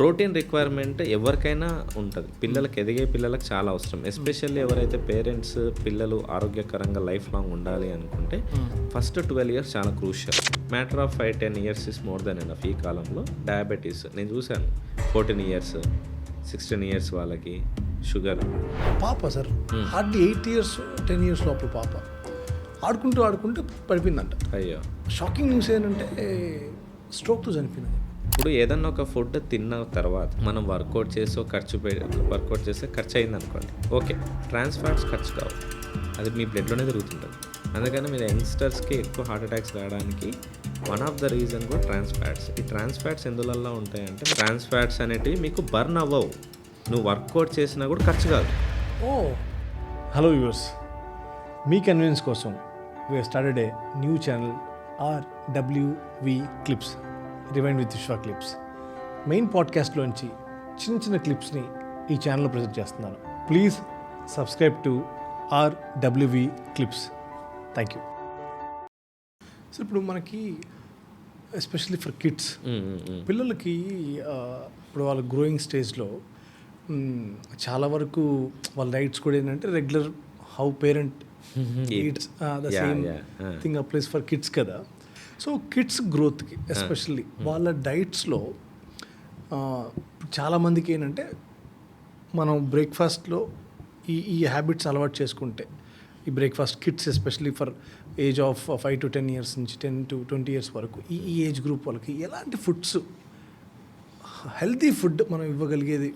Protein requirement ఎవరికైనా ఉంటుంది. పిల్లలకి ఎదిగే పిల్లలకు చాలా అవసరం. ఎస్పెషల్లీ ఎవరైతే పేరెంట్స్ పిల్లలు ఆరోగ్యకరంగా లైఫ్ లాంగ్ ఉండాలి అనుకుంటే ఫస్ట్ 12 ఇయర్స్ చాలా crucial. Matter of 5-10 years is more than enough. ఈ కాలంలో డయాబెటీస్ నేను చూశాను. 14 ఇయర్స్ 16 ఇయర్స్ వాళ్ళకి షుగర్. పాప సార్ హార్డ్లీ 8 ఇయర్స్ 10 ఇయర్స్ లోపల పాప ఆడుకుంటూ పడిపోయిందంట. అయ్యో, షాకింగ్ న్యూస్ ఏంటంటే స్ట్రోక్తో చనిపోయింది. ఇప్పుడు ఏదన్నా ఒక ఫుడ్ తిన్న తర్వాత మనం వర్కౌట్ చేస్తే ఖర్చు అయింది అనుకోండి, ఓకే, ట్రాన్స్ ఫ్యాట్స్ ఖర్చు కావు, అది మీ బ్లడ్లోనే తిరుగుతుంటుంది. అందుకని మీరు యంగ్స్టర్స్కి ఎక్కువ హార్ట్ అటాక్స్ రావడానికి వన్ ఆఫ్ ద రీజన్ కూడా ట్రాన్స్ ఫ్యాట్స్. ఈ ట్రాన్స్ ఫ్యాట్స్ ఎందువల్ల ఉంటాయంటే ట్రాన్స్ ఫ్యాట్స్ అనేటివి మీకు బర్న్ అవ్వవు, నువ్వు వర్కౌట్ చేసినా కూడా ఖర్చు కాదు. హలో వ్యూవర్స్, మీ కన్వీనియన్స్ కోసం we started a new channel RWV clips, rewind with విశ్వ క్లిప్స్. మెయిన్ పాడ్కాస్ట్లోంచి చిన్న క్లిప్స్ని ఈ ఛానల్లో ప్రజెంట్ చేస్తున్నాను. Please subscribe to RWV clips. Thank you. So ఇప్పుడు మనకి ఎస్పెషల్లీ ఫర్ కిడ్స్, పిల్లలకి ఇప్పుడు వాళ్ళ గ్రోయింగ్ స్టేజ్లో చాలా వరకు వాళ్ళ డైట్స్ కూడా ఏంటంటే regular how parent eats the same thing applies for kids కదా. సో కిడ్స్ గ్రోత్కి ఎస్పెషల్లీ వాళ్ళ డైట్స్లో చాలామందికి ఏంటంటే మనం బ్రేక్ఫాస్ట్లో ఈ హ్యాబిట్స్ అలవాటు చేసుకుంటే, ఈ breakfast kids especially for age of 5 to 10 years నుంచి 10 to 20 ఇయర్స్ వరకు ఈ ఏజ్ గ్రూప్ వాళ్ళకి ఎలాంటి ఫుడ్స్, హెల్తీ ఫుడ్ మనం ఇవ్వగలిగేది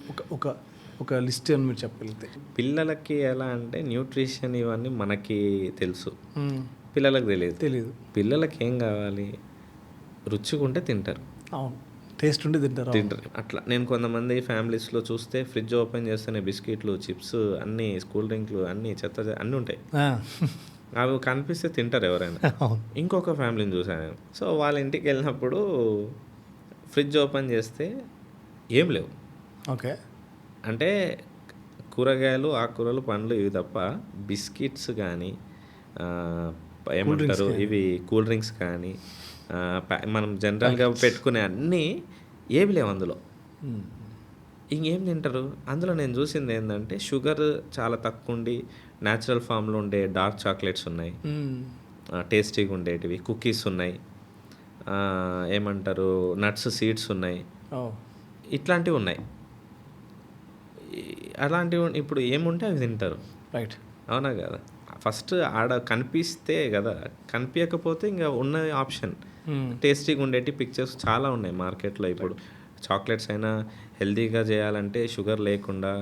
ఒక లిస్ట్ అని మీరు చెప్పగలిగితే. పిల్లలకి ఎలా అంటే న్యూట్రిషన్ ఇవన్నీ మనకి తెలుసు, పిల్లలకు తెలియదు. పిల్లలకి ఏం కావాలి, రుచిగా ఉంటే తింటారు. అవును, టేస్ట్ ఉంటే తింటారు. అట్లా నేను కొంతమంది ఫ్యామిలీస్లో చూస్తే ఫ్రిడ్జ్ ఓపెన్ చేస్తేనే బిస్కెట్లు, చిప్స్, అన్నీ కూల్ డ్రింక్లు, అన్నీ చెత్త అన్నీ ఉంటాయి. అవి కనిపిస్తే తింటారు ఎవరైనా. ఇంకొక ఫ్యామిలీని చూసాను. సో వాళ్ళ ఇంటికి వెళ్ళినప్పుడు ఫ్రిడ్జ్ ఓపెన్ చేస్తే ఏం లేవు. ఓకే, అంటే కూరగాయలు, ఆకుకూరలు, పండ్లు ఇవి తప్ప బిస్కెట్స్ కానీ ఏమంటారు ఇవి కూల్ డ్రింక్స్ కానీ మనం జనరల్గా పెట్టుకునే అన్నీ ఏవి లేవు అందులో. ఇంకేం తింటారు అందులో? నేను చూసింది ఏంటంటే షుగర్ చాలా తక్కువ ఉండి న్యాచురల్ ఫామ్లో ఉండే డార్క్ చాక్లెట్స్ ఉన్నాయి, టేస్టీగా ఉండేటివి, కుకీస్ ఉన్నాయి, ఏమంటారు నట్స్, సీడ్స్ ఉన్నాయి, ఇట్లాంటివి ఉన్నాయి. అలాంటివి ఇప్పుడు ఏముంటే అవి తింటారు. రైట్, అవునా కదా? ఫస్ట్ ఆడ కనిపిస్తే కదా, కనిపించకపోతే ఇంకా ఉన్న ఆప్షన్ టేస్టీగా ఉండేటి పిక్చర్స్ చాలా ఉన్నాయి మార్కెట్లో. ఇప్పుడు చాక్లెట్స్ అయినా హెల్తీగా చేయాలంటే షుగర్ లేకుండా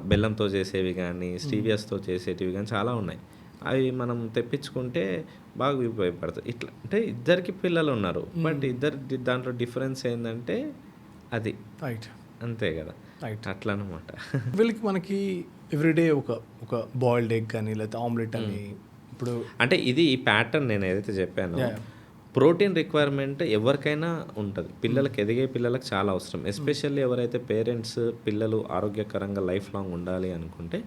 బెల్లంతో చేసేవి కానీ స్టీవియాస్తో చేసేటివి కానీ చాలా ఉన్నాయి. అవి మనం తెప్పించుకుంటే బాగా ఉపయోగపడుతుంది. ఇట్లా అంటే ఇద్దరికి పిల్లలు ఉన్నారు, బట్ ఇద్దరు దాంట్లో డిఫరెన్స్ ఏంటంటే అది రైట్, అంతే కదా. రైట్, అట్లా అనమాట. వీళ్ళకి మనకి ఎవ్రీడే ఒక బాయిల్డ్ ఎగ్ కానీ లేకపోతే ఆమ్లెట్ అని, ఇప్పుడు అంటే ఇది ఈ ప్యాటర్న్ నేను ఏదైతే చెప్పానో ప్రోటీన్ రిక్వైర్మెంట్ ఎవరికైనా ఉంటుంది. పిల్లలకి ఎదిగే పిల్లలకు చాలా అవసరం. ఎస్పెషల్లీ ఎవరైతే పేరెంట్స్ పిల్లలు ఆరోగ్యకరంగా లైఫ్ లాంగ్ ఉండాలి అనుకుంటే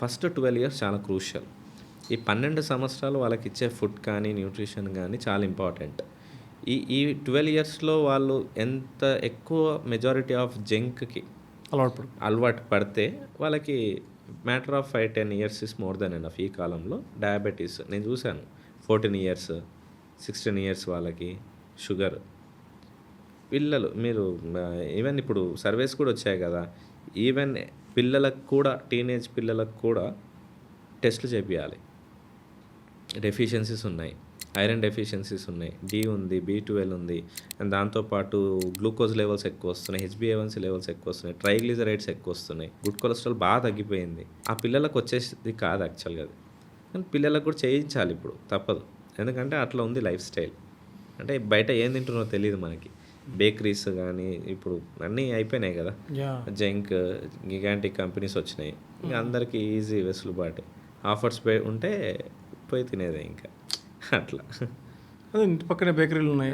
ఫస్ట్ 12 ఇయర్స్ చాలా క్రూషియల్. ఈ 12 సంవత్సరాలు వాళ్ళకి ఇచ్చే ఫుడ్ కానీ న్యూట్రిషన్ కానీ చాలా ఇంపార్టెంట్. ఈ 12 ఇయర్స్లో వాళ్ళు ఎంత ఎక్కువ మెజారిటీ ఆఫ్ జంక్కి అలవాటు పడితే వాళ్ళకి matter of 5-10 years is more than enough. ఈ కాలంలో డయాబెటీస్ నేను చూశాను. 14 ఇయర్స్ 16 ఇయర్స్ వాళ్ళకి షుగర్. పిల్లలు మీరు ఈవెన్ ఇప్పుడు సర్వేస్ కూడా వచ్చాయి కదా, ఈవెన్ పిల్లలకు కూడా, టీనేజ్ పిల్లలకు కూడా టెస్టులు చేపియాలి. డెఫిషియన్సీస్ ఉన్నాయి, ఐరన్ డెఫిషియన్సీస్ ఉన్నాయి, D ఉంది, B12 ఉంది, అండ్ దాంతోపాటు గ్లూకోజ్ లెవెల్స్ ఎక్కువ వస్తున్నాయి, HbA1c లెవెల్స్ ఎక్కువ వస్తున్నాయి, ట్రైగ్లిజరైడ్స్ ఎక్కువ వస్తున్నాయి, గుడ్ కొలెస్ట్రాల్ బాగా తగ్గిపోయింది. ఆ పిల్లలకు వచ్చేది కాదు యాక్చువల్గా అది, కానీ పిల్లలకు కూడా చేయించాలి ఇప్పుడు, తప్పదు. ఎందుకంటే అట్లా ఉంది లైఫ్ స్టైల్. అంటే బయట ఏం తింటున్నారో తెలియదు మనకి. బేకరీస్ కానీ ఇప్పుడు అన్నీ అయిపోయినాయి కదా, జంక్ గిగాంటిక్ కంపెనీస్ వచ్చినాయి, ఇంకా అందరికీ ఈజీ వెసులుబాటు, ఆఫర్స్ ఉంటే పోయి తినేదే ఇంకా అట్లా. ఇంటి పక్కనే బేకరీలు ఉన్నాయి,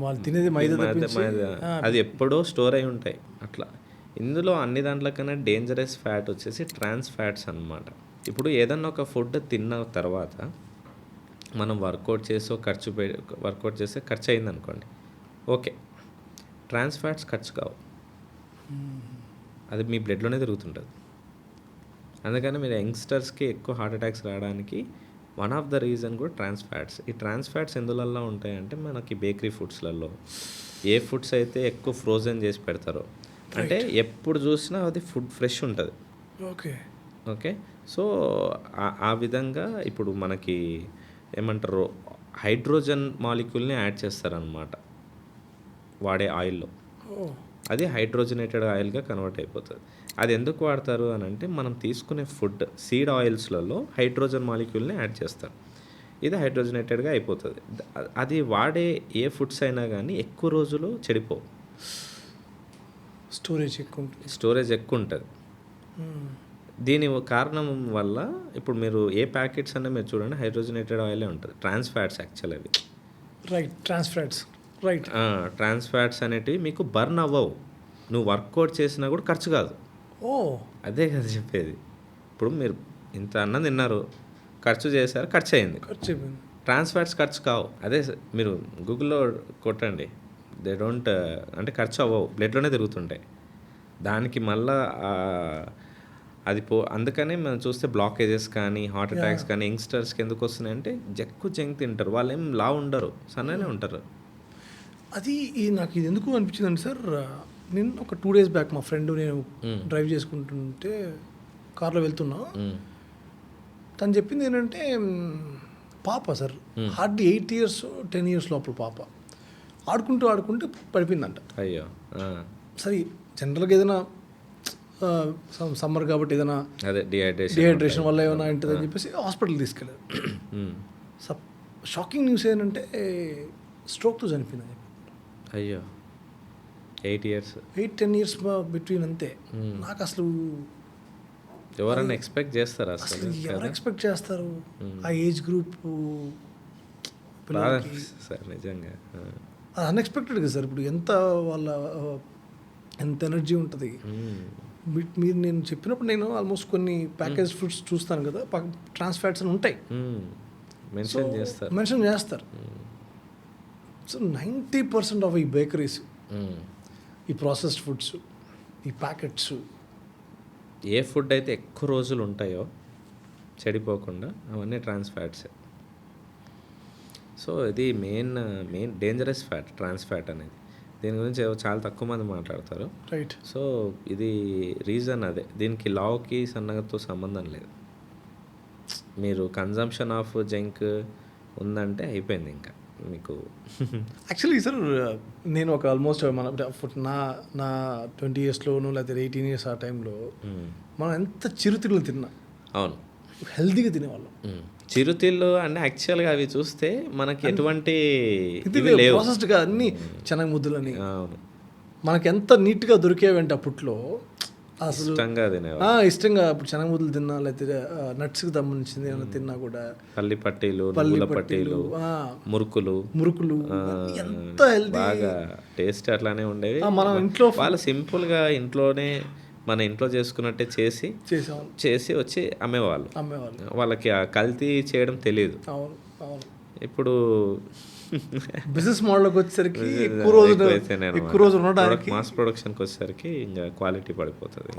వాళ్ళు తినేది మైదా, అది ఎప్పుడో స్టోర్ అయి ఉంటాయి అట్లా. ఇందులో అన్ని దాంట్లో కన్నా డేంజరస్ ఫ్యాట్ వచ్చేసి ట్రాన్స్ ఫ్యాట్స్ అన్నమాట. ఇప్పుడు ఏదన్నా ఒక ఫుడ్ తిన్న తర్వాత మనం వర్కౌట్ చేస్తే ఖర్చు అయింది అనుకోండి, ఓకే, ట్రాన్స్ ఫ్యాట్స్ ఖర్చు కావు, అది మీ బ్లడ్లోనే తిరుగుతుంటుంది. అందుకని మీరు యంగ్స్టర్స్కి ఎక్కువ హార్ట్ అటాక్స్ రావడానికి వన్ ఆఫ్ ద రీజన్ కూడా ట్రాన్స్ ఫ్యాట్స్. ఈ ట్రాన్స్ ఫ్యాట్స్ ఎందువల్ల ఉంటాయంటే మనకి బేకరీ ఫుడ్స్లలో ఏ ఫుడ్స్ అయితే ఎక్కువ ఫ్రోజన్ చేసి పెడతారో, అంటే ఎప్పుడు చూసినా అది ఫుడ్ ఫ్రెష్ ఉంటుంది. ఓకే, సో ఆ విధంగా ఇప్పుడు మనకి ఏమంటారు హైడ్రోజన్ మాలిక్యూల్ని యాడ్ చేస్తారనమాట వాడే ఆయిల్లో. అది హైడ్రోజనేటెడ్ ఆయిల్గా కన్వర్ట్ అయిపోతుంది. అది ఎందుకు వాడతారు అని అంటే మనం తీసుకునే ఫుడ్ సీడ్ ఆయిల్స్లలో హైడ్రోజన్ మాలిక్యూల్ని యాడ్ చేస్తారు. ఇది హైడ్రోజనేటెడ్గా అయిపోతుంది. అది వాడే ఏ ఫుడ్స్ అయినా కానీ ఎక్కువ రోజులు చెడిపోవు, స్టోరేజ్ ఎక్కువ ఉంటుంది. దీని కారణం వల్ల ఇప్పుడు మీరు ఏ ప్యాకెట్స్ అన్నా మీరు చూడండి హైడ్రోజనేటెడ్ ఆయిలే ఉంటుంది. ట్రాన్స్ ఫ్యాట్స్ యాక్చువల్ అవి. ట్రాన్స్ ఫ్యాట్స్ అనేటివి మీకు బర్న్ అవ్వవు, నువ్వు వర్కౌట్ చేసినా కూడా ఖర్చు కాదు. అదే కదా చెప్పేది. ఇప్పుడు మీరు ఇంత అన్నం తిన్నారు, ఖర్చు చేశారు, ఖర్చు అయింది. ట్రాన్స్ ఫ్యాట్స్ ఖర్చు కావు. అదే మీరు గూగుల్లో కొట్టండి, దే డోంట్ అంటే ఖర్చు అవ్వవు, బ్లడ్లోనే తిరుగుతుంటాయి. దానికి మళ్ళా అది అందుకనే మనం చూస్తే బ్లాకేజెస్ కానీ హార్ట్ అటాక్స్ కానీ యంగ్స్టర్స్కి ఎందుకు వస్తున్నాయి అంటే ఎక్కువ జంక్ తింటారు. వాళ్ళు ఏం లావు ఉండరు, సన్ననే ఉంటారు. అది నాకు ఇది ఎందుకు అనిపించిందండి సార్, నేను ఒక 2 days బ్యాక్ మా ఫ్రెండ్ నేను డ్రైవ్ చేసుకుంటుంటే కార్లో వెళ్తున్నా, తను చెప్పింది ఏంటంటే పాప సార్ హార్డ్లీ 8 years 10 years లోపల పాప ఆడుకుంటూ పడిపోయిందంట. అయ్యో. సరే జనరల్గా ఏదైనా సమ్మర్ కాబట్టి ఏదైనా అదే డిహైడ్రేషన్ వల్ల ఏమైనా ఉంటుందని చెప్పేసి హాస్పిటల్ తీసుకెళ్ళారు. షాకింగ్ న్యూస్ ఏంటంటే స్ట్రోక్తో చనిపోయిందని. అయ్యో, 8 years 8-10 years బిట్వీన్ అంతే. నాకు అసలు ఎవరైనా ఎక్స్పెక్ట్ చేస్తారు అసలు ఎవరు ఎక్స్పెక్ట్ చేస్తారు ఆ ఏజ్ గ్రూప్ సార్? నిజంగా అది అన్ఎక్స్పెక్టెడ్గా సార్. ఇప్పుడు ఎంత ఎనర్జీ ఉంటుంది. మీరు నేను చెప్పినప్పుడు నేను ఆల్మోస్ట్ కొన్ని ప్యాకేజ్ ఫుడ్స్ చూస్తాను కదా, ట్రాన్స్ ఫ్యాట్స్ అని ఉంటాయి, మెన్షన్ చేస్తారు. సో 90% ఆఫ్ ఈ బేకరీస్, ఈ ప్రాసెస్డ్ ఫుడ్స్, ఈ ప్యాకెట్స్, ఏ ఫుడ్ అయితే ఎక్కువ రోజులు ఉంటాయో చెడిపోకుండా అవన్నీ ట్రాన్స్ ఫ్యాట్సే. సో ఇది main dangerous fat trans fat అనేది. దీని గురించి చాలా తక్కువ మంది మాట్లాడతారు. రైట్. సో ఇది రీజన్ అదే. దీనికి లావుకి సన్నగతో సంబంధం లేదు. మీరు కన్జంప్షన్ ఆఫ్ జంక్ ఉందంటే అయిపోయింది ఇంకా మీకు. యాక్చువల్లీ సార్ నేను ఒక ఆల్మోస్ట్ నా 20 yearsలోనూ లేకపోతే 18 years ఆ టైంలో మనం ఎంత చిరుతిళ్ళు తిన్నా, అవును, హెల్తీగా తినేవాళ్ళం. చిరుతిళ్ళు అంటే యాక్చువల్గా అవి చూస్తే మనకి ఎటువంటి ప్రాసెస్డ్గా అన్ని శనగ ముద్దలని మనకి ఎంత నీట్గా దొరికేవంటే అప్పట్లో అసలు ఇష్టంగా ఇప్పుడు శనగ ముద్దలు తిన్నా లేకపోతే నట్స్కి సంబంధించింది ఏమైనా తిన్నా కూడా పల్లి పట్టీలు మురుకులు ఎంత హెల్తీ, బాగా టేస్ట్ అట్లానే ఉండేవి. మనం ఇంట్లో వాళ్ళు సింపుల్గా ఇంట్లోనే మన ఇంట్లో చేసుకున్నట్టే చేసి వచ్చి అమ్మేవాళ్ళు. వాళ్ళకి ఆ కల్తీ చేయడం తెలియదు. ఇప్పుడు బిజినెస్ మోడల్కి వచ్చేసరికి ఎక్కువ రోజు ఉండడానికి మాస్ ప్రొడక్షన్కి వచ్చేసరికి ఇంకా క్వాలిటీ పడిపోతుంది.